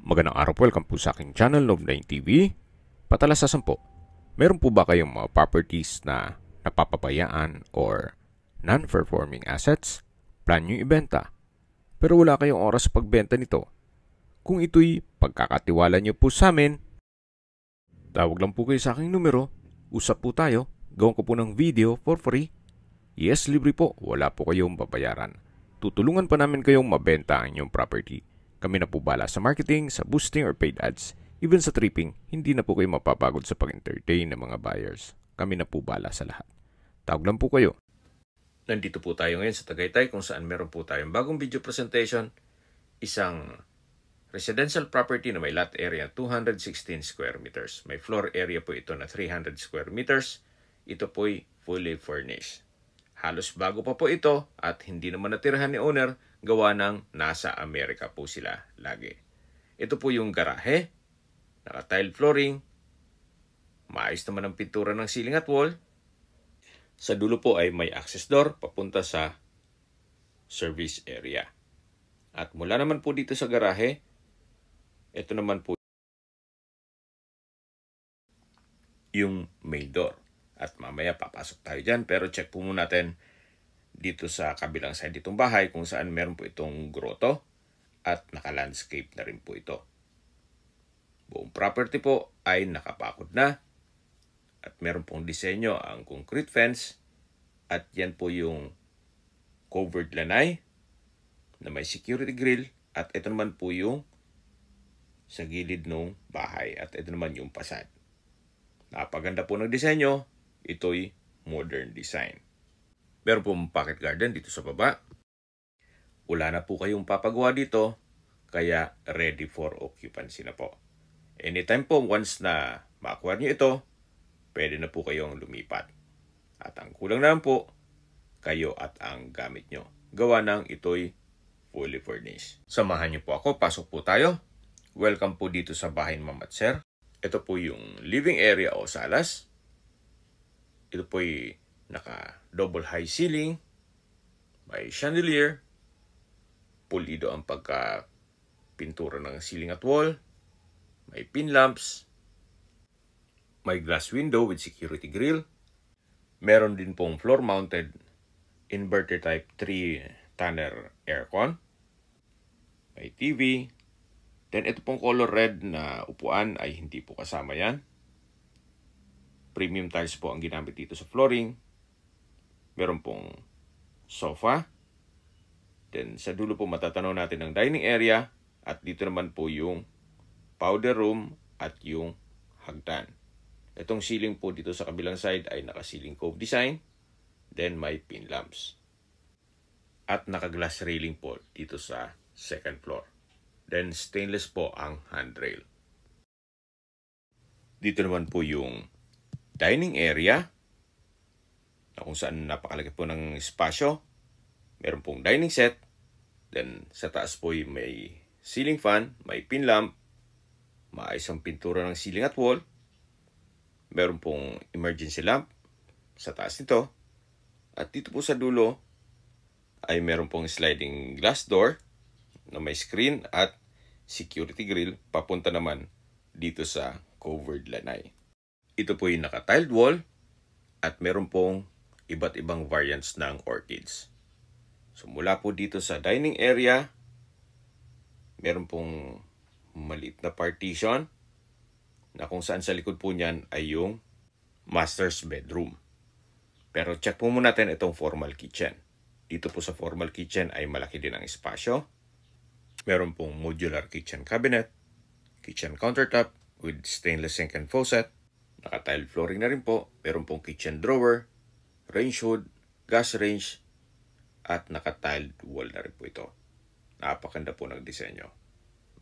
Magandang araw po, welcome po sa aking channel, Noob9 TV. Patalasasan po, meron po ba kayong mga properties na napapabayaan or non-performing assets? Plan nyo ibenta, pero wala kayong oras sa pagbenta nito. Kung ito'y pagkakatiwala nyo po sa amin, tawag lang po kayo sa aking numero, usap po tayo, gawin ko po ng video for free. Yes, libre po, wala po kayong babayaran. Tutulungan pa namin kayong mabenta ang inyong property. Kami na po bala sa marketing, sa boosting or paid ads. Even sa tripping, hindi na po kayo mapapagod sa pag-entertain ng mga buyers. Kami na po bala sa lahat. Tawag lang po kayo. Nandito po tayo ngayon sa Tagaytay kung saan meron po tayong bagong video presentation. Isang residential property na may lot area 216 square meters. May floor area po ito na 300 square meters. Ito po'y fully furnished. Halos bago pa po ito at hindi naman natirahan ni owner, gawa ng nasa Amerika po sila lagi. Ito po yung garahe, naka-tile flooring, maayos naman ang pintura ng ceiling at wall. Sa dulo po ay may access door papunta sa service area. At mula naman po dito sa garahe, ito naman po yung main door. At mamaya papasok tayo dyan, pero check po muna natin dito sa kabilang side itong bahay kung saan meron po itong grotto at naka-landscape na rin po ito. Buong property po ay nakapakod na at meron pong disenyo ang concrete fence at yan po yung covered lanay na may security grill at ito naman po yung sa gilid ng bahay at ito naman yung fasad. Napaganda po ng disenyo. Ito'y modern design. Meron pong pocket garden dito sa baba. Wala na po kayong papagawa dito, kaya ready for occupancy na po. Anytime po, once na ma-acquire nyo ito, pwede na po kayong lumipat. At ang kulang na lang po, kayo at ang gamit nyo. Gawa ng ito'y fully furnished. Samahan nyo po ako, pasok po tayo. Welcome po dito sa bahay ni Ma'am at Sir. Ito po yung living area o salas. Ito po'y naka-double high ceiling, may chandelier, pulido ang pagka-pintura ng ceiling at wall, may pin lamps, may glass window with security grill, meron din pong floor-mounted inverter type 3 Tanner aircon, may TV, then ito pong color red na upuan ay hindi po kasama yan. Premium tiles po ang ginamit dito sa flooring. Meron pong sofa. Then sa dulo po matatanaw natin ang dining area. At dito naman po yung powder room at yung hagdan. Itong ceiling po dito sa kabilang side ay naka-ceiling cove design. Then may pin lamps. At naka-glass railing po dito sa second floor. Then stainless po ang handrail. Dito naman po yung dining area na kung saan napakalaki po ng espasyo. Meron pong dining set. Then sa taas po may ceiling fan, may pin lamp, maayos ang pintura ng ceiling at wall. Meron pong emergency lamp sa taas nito. At dito po sa dulo ay meron pong sliding glass door na may screen at security grill papunta naman dito sa covered lanay. Ito po yung naka-tiled wall at meron pong iba't ibang variants ng orchids. So mula po dito sa dining area, meron pong maliit na partition na kung saan sa likod po niyan ay yung master's bedroom. Pero check po muna natin itong formal kitchen. Dito po sa formal kitchen ay malaki din ang espasyo. Meron pong modular kitchen cabinet, kitchen countertop with stainless sink and faucet. Naka-tile flooring na rin po. Meron pong kitchen drawer, range hood, gas range, at naka-tiled wall na rin po ito. Napakaganda po ng disenyo.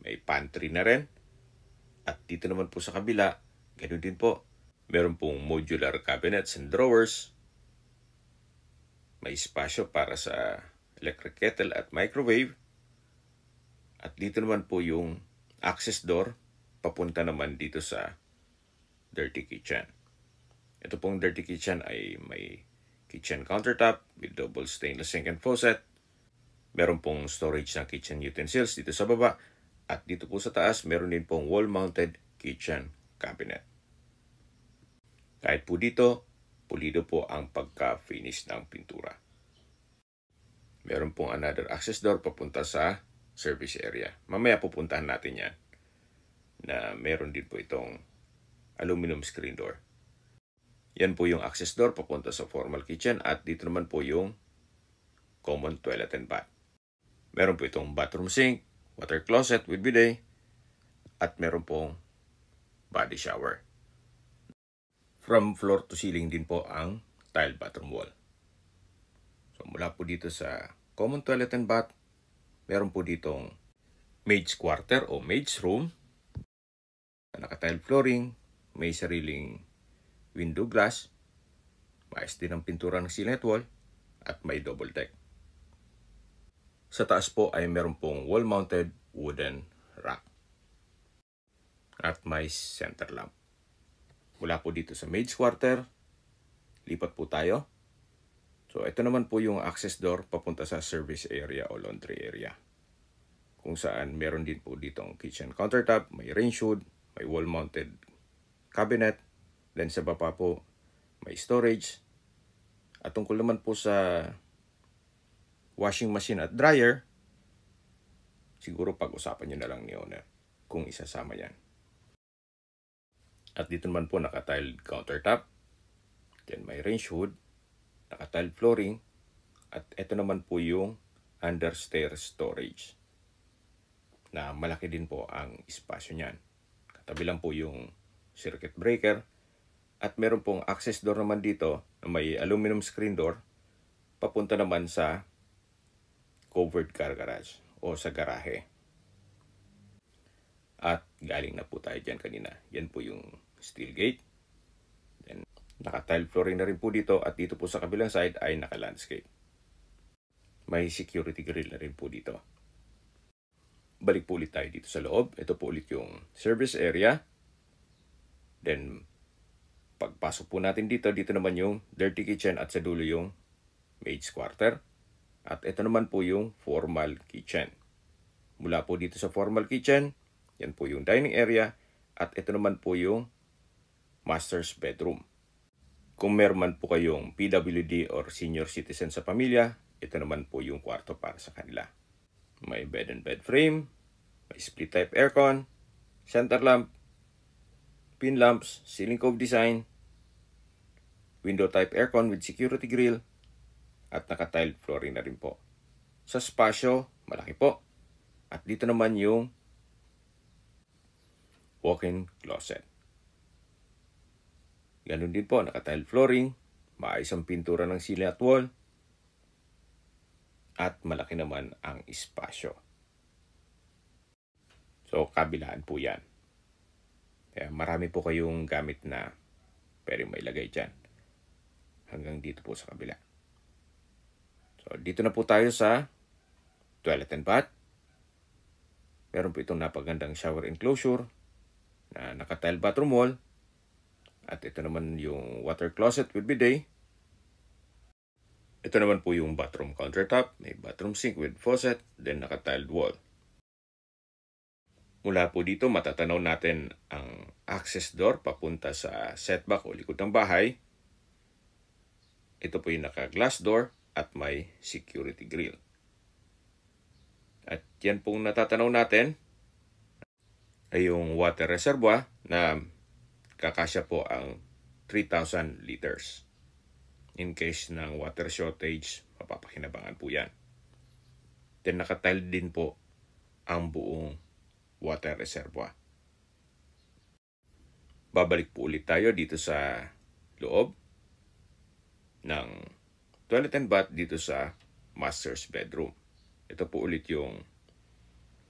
May pantry na rin. At dito naman po sa kabila, ganoon din po. Meron pong modular cabinets and drawers. May espasyo para sa electric kettle at microwave. At dito naman po yung access door papunta naman dito sa dirty kitchen. Ito pong dirty kitchen ay may kitchen countertop with double stainless sink and faucet. Meron pong storage ng kitchen utensils dito sa baba At dito po sa taas, meron din pong wall-mounted kitchen cabinet. Kahit po dito, pulido po ang pagka-finish ng pintura. Meron pong another access door papunta sa service area. Mamaya pupuntahan natin yan. Na meron din po itong aluminum screen door. Yan po yung access door papunta sa formal kitchen at dito naman po yung common toilet and bath. Meron po itong bathroom sink, water closet with bidet, at meron pong body shower. From floor to ceiling din po ang tile bathroom wall. So mula po dito sa common toilet and bath, meron po ditong maid's quarter o maid's room. Naka-tile flooring, may sariling window glass, maayos din ang pintura ng ceiling at wall, at may double deck. Sa taas po ay meron pong wall-mounted wooden rack. At may center lamp. Mula po dito sa maid's quarter, lipat po tayo. So ito naman po yung access door papunta sa service area o laundry area. Kung saan meron din po ditong kitchen countertop, may range hood, may wall-mounted cabinet, then sa baba po may storage. At tungkol naman po sa washing machine at dryer, siguro pag-usapan nyo na lang ni owner kung isasama yan. At dito naman po naka-tiled countertop, then may range hood, naka-tiled flooring, at ito naman po yung understair storage na malaki din po ang espasyo niyan. Katabi lang po yung circuit breaker at meron pong access door naman dito na may aluminum screen door papunta naman sa covered car garage o sa garahe. At galing na po tayo dyan kanina. Yan po yung steel gate. Then naka-tile flooring na rin po dito at dito po sa kabilang side ay naka-landscape. May security grill na rin po dito. Balik po ulit tayo dito sa loob. Ito po ulit yung service area. Then, pagpasok po natin dito, dito naman yung dirty kitchen at sa dulo yung maid's quarter. At ito naman po yung formal kitchen. Mula po dito sa formal kitchen, yan po yung dining area. At ito naman po yung master's bedroom. Kung meron man po kayong PWD or senior citizen sa pamilya, ito naman po yung kwarto para sa kanila. May bed and bed frame, may split type aircon, center lamp, pin lamps, ceiling cove design, window type aircon with security grill, at naka-tiled flooring na rin po. Sa spasyo, malaki po. At dito naman yung walk-in closet. Ganun din po, naka-tiled flooring, maayos ang pintura ng ceiling at wall, at malaki naman ang espasyo. So, kabilaan po yan. Kaya marami po kayong gamit na pwede may lagay dyan. Hanggang dito po sa kabila. So, dito na po tayo sa toilet and bath. Meron po itong napagandang shower enclosure na naka-tile bathroom wall. At ito naman yung water closet with bidet. Ito naman po yung bathroom countertop. May bathroom sink with faucet, then naka-tiled wall. Mula po dito, matatanaw natin ang access door papunta sa setback o likod ng bahay. Ito po yung naka-glass door at may security grill. At yan pong natatanaw natin ay yung water reservoir na kakasya po ang 3,000 liters. In case ng water shortage, mapapakinabangan po yan. Then naka-tiled din po ang buong water reservoir. Babalik po ulit tayo dito sa loob ng toilet and bath dito sa master's bedroom. Ito po ulit yung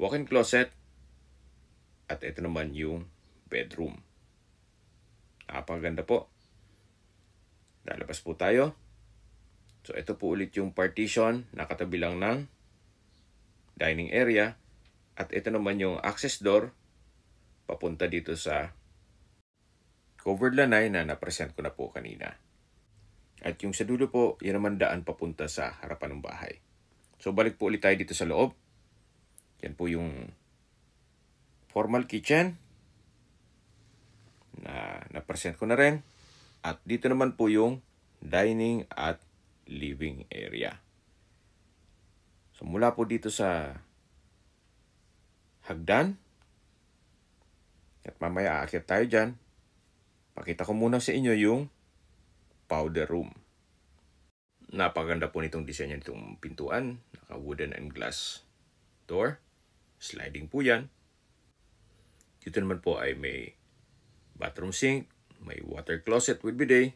walk-in closet at ito naman yung bedroom. Napakaganda po. Lalabas po tayo. So ito po ulit yung partition na katabi lang ng dining area. At ito naman yung access door papunta dito sa covered lanay na na-present ko na po kanina. At yung sa dulo po, yan naman daan papunta sa harapan ng bahay. So balik po ulit tayo dito sa loob. Yan po yung formal kitchen na na-present ko na rin. At dito naman po yung dining at living area. So mula po dito sa hagdan, at mamaya aakyat tayo dyan, pakita ko muna sa inyo yung powder room. Napaganda po nitong disenyo nitong pintuan. Naka wooden and glass door. Sliding po yan. Dito naman po ay may bathroom sink, may water closet with bidet,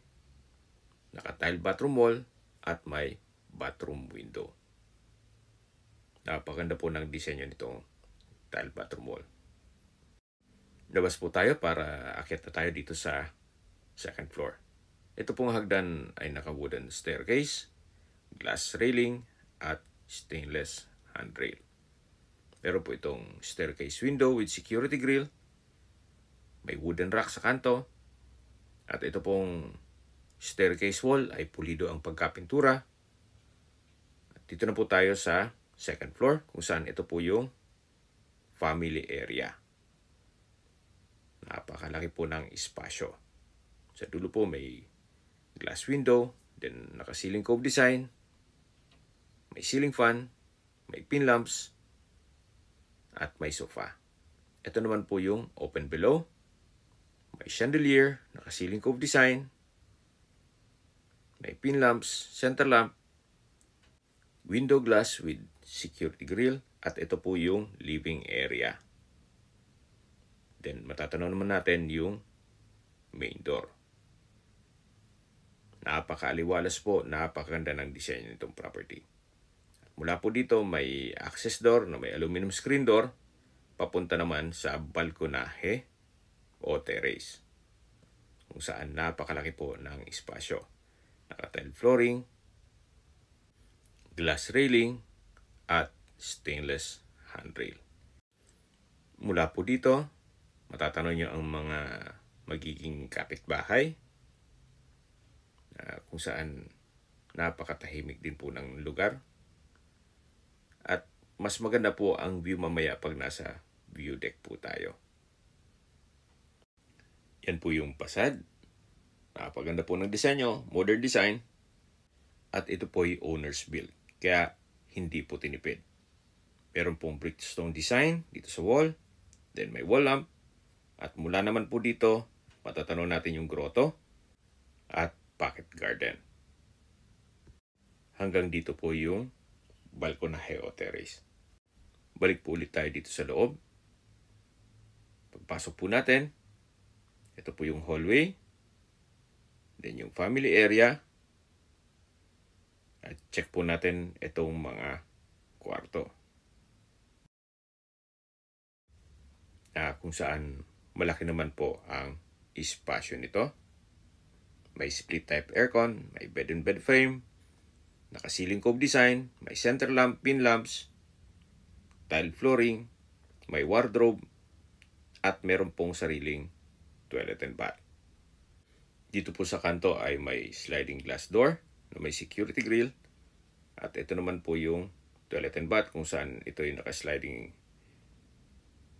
naka-tile bathroom wall, at may bathroom window. Napaganda po ng disenyo nitong tile bathroom wall. Labas po tayo para akyat na tayo dito sa second floor. Ito pong hagdan ay naka-wooden staircase, glass railing, at stainless handrail. Meron po itong staircase window with security grill. May wooden rack sa kanto. At ito pong staircase wall ay pulido ang pagkapintura. At dito na po tayo sa second floor kung saan ito po yung family area. Napakalaki po ng espasyo. Sa dulo po may glass window, then naka-ceiling cove design, may ceiling fan, may pin lamps, at may sofa. Ito naman po yung open below. May chandelier, naka-ceiling cove design, may pin lamps, center lamp, window glass with security grill, at ito po yung living area. Then matatanaw naman natin yung main door. Napakaaliwalas po, napakaganda ng disenyo nitong property. Mula po dito may access door na may aluminum screen door papunta naman sa balkonahe o terrace, kung saan napakalaki po ng espasyo. Naka-tile flooring, glass railing, at stainless handrail. Mula po dito, matatanaw nyo ang mga magiging kapitbahay, kung saan napakatahimik din po ng lugar. At mas maganda po ang view mamaya pag nasa view deck po tayo. Yan po yung fasad. Napaganda po ng disenyo, modern design. At ito po ay owner's build, kaya hindi po tinipid. Meron pong brick stone design dito sa wall. Then may wall lamp. At mula naman po dito, matatanaw natin yung grotto at pocket garden. Hanggang dito po yung balkonahe o terrace. Balik po ulit tayo dito sa loob. Pagpasok po natin, ito po yung hallway. Then yung family area. At check po natin itong mga kwarto. Kung saan malaki naman po ang espasyo nito. May split type aircon, may bed and bed frame, naka-ceiling cove design, may center lamp, pin lamps, tile flooring, may wardrobe, at meron pong sariling toilet and bath. Dito po sa kanto ay may sliding glass door na may security grill. At ito naman po yung toilet and bath kung saan ito yung naka-sliding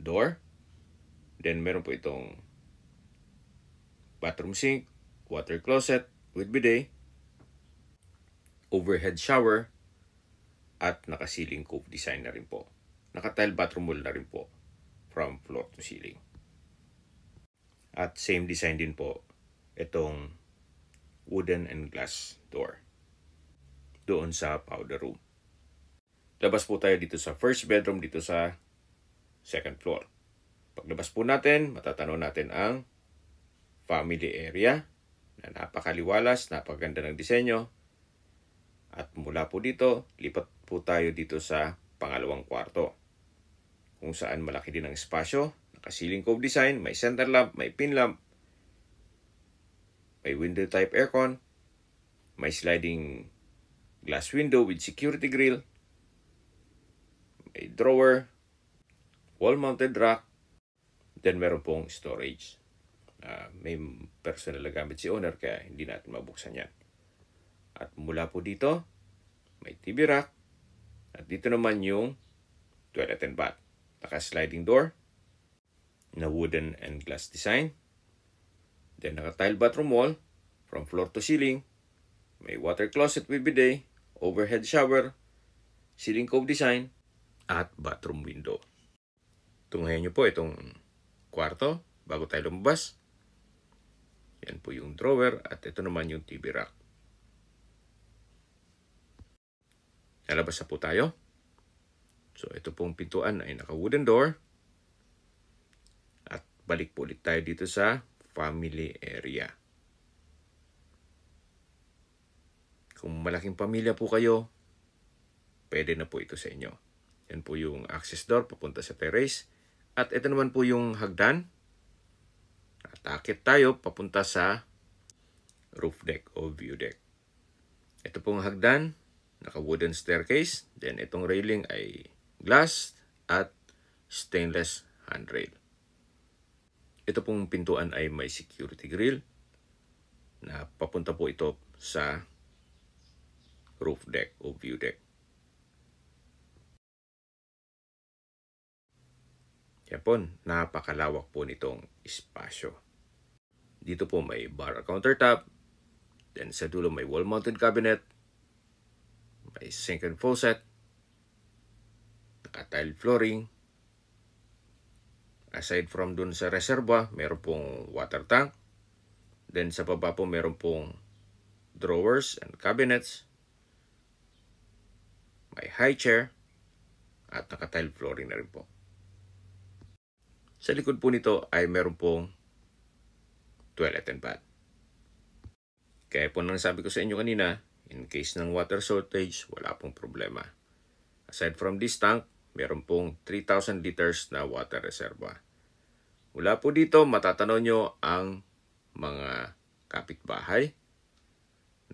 door. Then meron po itong bathroom sink, water closet with bidet, overhead shower, at naka-ceiling cove design na rin po. Naka-tile bathroom wall na rin po from floor to ceiling. At same design din po itong wooden and glass door doon sa powder room. Labas po tayo dito sa first bedroom dito sa second floor. Paglabas po natin, matatanaw natin ang family area na napakaliwalas, napaganda ng disenyo. At mula po dito, lipat po tayo dito sa pangalawang kwarto, kung saan malaki din ang espasyo. Naka-ceiling cove design, may center lamp, may pin lamp, may window type aircon, may sliding glass window with security grill, may drawer, wall-mounted rack, then meron pong storage. May personal na gamit si owner kaya hindi natin mabuksan yan. At mula po dito, may TV rack. At dito naman yung toilet and bath. Naka-sliding door. na wooden and glass design. Then naka-tile bathroom wall from floor to ceiling. May water closet with bidet, overhead shower, ceiling cove design, at bathroom window. Tunghayan nyo po itong kwarto bago tayo lumabas. Yan po yung drawer at ito naman yung TV rack. Lalabas na po tayo. So ito pong pintuan ay naka-wooden door. At balik po ulit tayo dito sa family area. Kung malaking pamilya po kayo, pwede na po ito sa inyo. Yan po yung access door papunta sa terrace. At ito naman po yung hagdan. Atakit tayo papunta sa roof deck o view deck. Ito pong hagdan, naka-wooden staircase. Then itong railing ay glass at stainless handrail. Ito pong pintuan ay may security grill na papunta po ito sa roof deck o view deck. Yan po, napakalawak po nitong espasyo. Dito po may bar countertop. Then sa dulo may wall-mounted cabinet. May sink and faucet. Naka-tile flooring. Aside from dun sa reserva, meron pong water tank. Then sa baba po meron pong drawers and cabinets. May high chair. At naka-tile flooring na rin po. Sa likod po nito ay meron pong toilet and bath. Kaya po nang sabi ko sa inyo kanina, in case ng water shortage, wala pong problema. Aside from this tank, meron pong 3,000 liters na water reserva. Mula po dito, matatanaw nyo ang mga kapitbahay.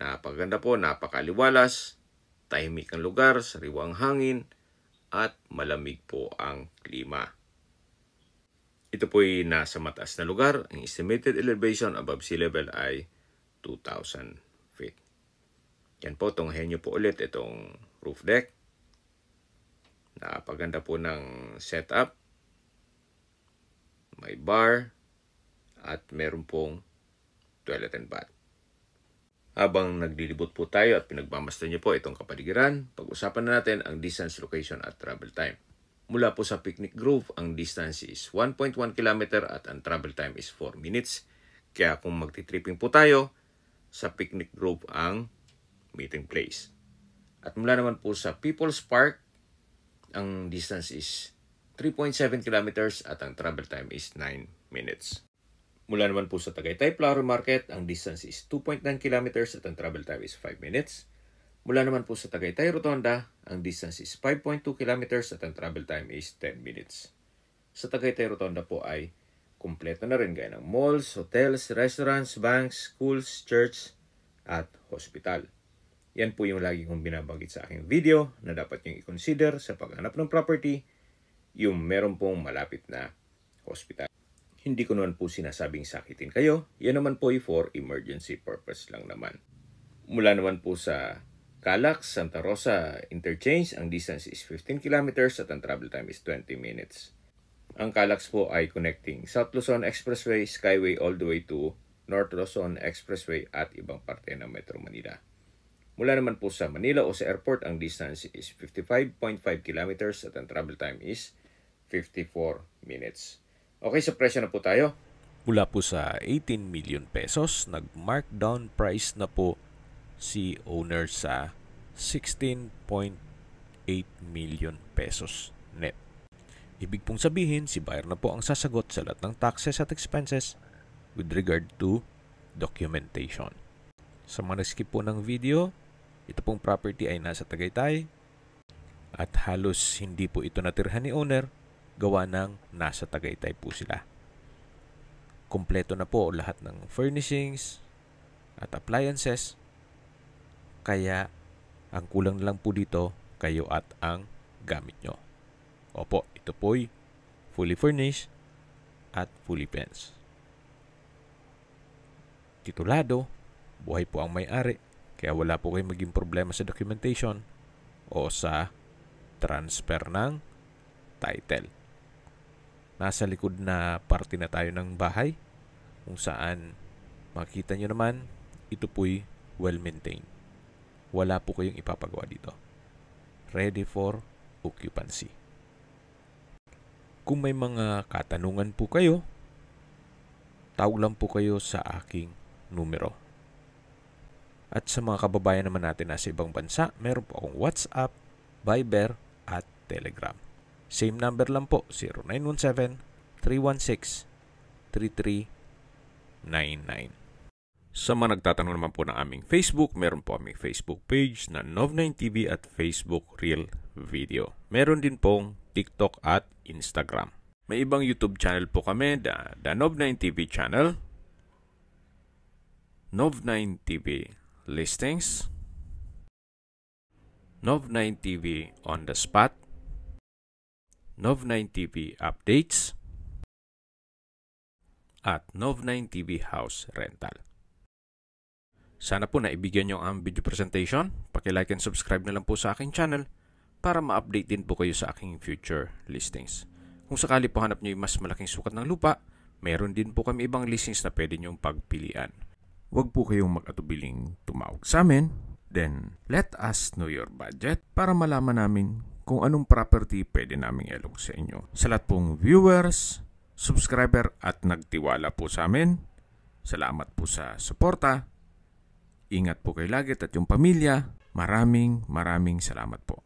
Napaganda po, napakaliwalas, tahimik ang lugar, sariwang hangin, at malamig po ang klima. Ito po ay nasa mataas na lugar. Ang estimated elevation above sea level ay 2,000 feet. Yan po, tunghayan nyo po ulit itong roof deck. Napaganda po ng setup. May bar at meron pong toilet and bath. Habang naglilibot po tayo at pinagmamasdan nyo po itong kapaligiran, pag-usapan na natin ang distance, location at travel time. Mula po sa Picnic Grove, ang distance is 1.1 km at ang travel time is 4 minutes. Kaya kung magti-tripping po tayo, sa Picnic Grove ang meeting place. At mula naman po sa People's Park, ang distance is 3.7 kilometers at ang travel time is 9 minutes. Mula naman po sa Tagaytay Flower Market, ang distance is 2.9 kilometers at ang travel time is 5 minutes. Mula naman po sa Tagaytay Rotonda, ang distance is 5.2 kilometers at ang travel time is 10 minutes. Sa Tagaytay Rotonda po ay kumpleto na rin gaya ng malls, hotels, restaurants, banks, schools, church, at hospital. Yan po yung lagi kong binabanggit sa aking video na dapat nyo i-consider sa paghanap ng property, yung meron pong malapit na hospital. Hindi ko naman po sinasabing sakitin kayo, yan naman po ay for emergency purpose lang naman. Mula naman po sa Calax, Santa Rosa Interchange, ang distance is 15 kilometers at ang travel time is 20 minutes. Ang Calax po ay connecting South Luzon Expressway, Skyway all the way to North Luzon Expressway at ibang parte ng Metro Manila. Mula naman po sa Manila o sa airport, ang distance is 55.5 kilometers at ang travel time is 54 minutes. Okay, sa presyo na po tayo. Mula po sa 18 million pesos, nag-markdown price na po si owner sa 16.8 million pesos net. Ibig pong sabihin, si buyer na po ang sasagot sa lahat ng taxes at expenses with regard to documentation. Sa mga nag-skip po ng video, ito pong property ay nasa Tagaytay at halos hindi po ito natirhan ni owner, gawa ng nasa Tagaytay po sila. Kompleto na po lahat ng furnishings at appliances. Kaya, ang kulang lang po dito, kayo at ang gamit nyo. Opo, ito po'y fully furnished at fully fenced. Titulado, buhay po ang may-ari, kaya wala po kayong maging problema sa documentation o sa transfer ng title. Nasa likod na parte na tayo ng bahay kung saan makita nyo naman ito po'y well-maintained. Wala po kayong ipapagawa dito. Ready for occupancy. Kung may mga katanungan po kayo, tawag lang po kayo sa aking numero. At sa mga kababayan naman natin na sa ibang bansa, meron po akong WhatsApp, Viber, at Telegram. Same number lang po, 0917-316-3399. Sa mga nagtatanong naman po ng aming Facebook, meron po aming Facebook page na Nov9TV at Facebook Real Video. Meron din pong TikTok at Instagram. May ibang YouTube channel po kami, the Nov9TV channel, Nov9TV Listings, Nov9TV On The Spot, Nov9TV Updates, at Nov9TV House Rental. Sana po naibigyan nyo ang video presentation. Paki-like and subscribe na lang po sa aking channel para ma-update din po kayo sa aking future listings. Kung sakali po hanap nyo yung mas malaking sukat ng lupa, meron din po kami ibang listings na pwede nyong pagpilian. Huwag po kayong mag-atubiling tumawag sa amin. Then, let us know your budget para malaman namin kung anong property pwede naming ilog sa inyo. Sa lahat pong viewers, subscriber at nagtiwala po sa amin, salamat po sa suporta. Ingat po kayo lagi at yung pamilya. Maraming salamat po.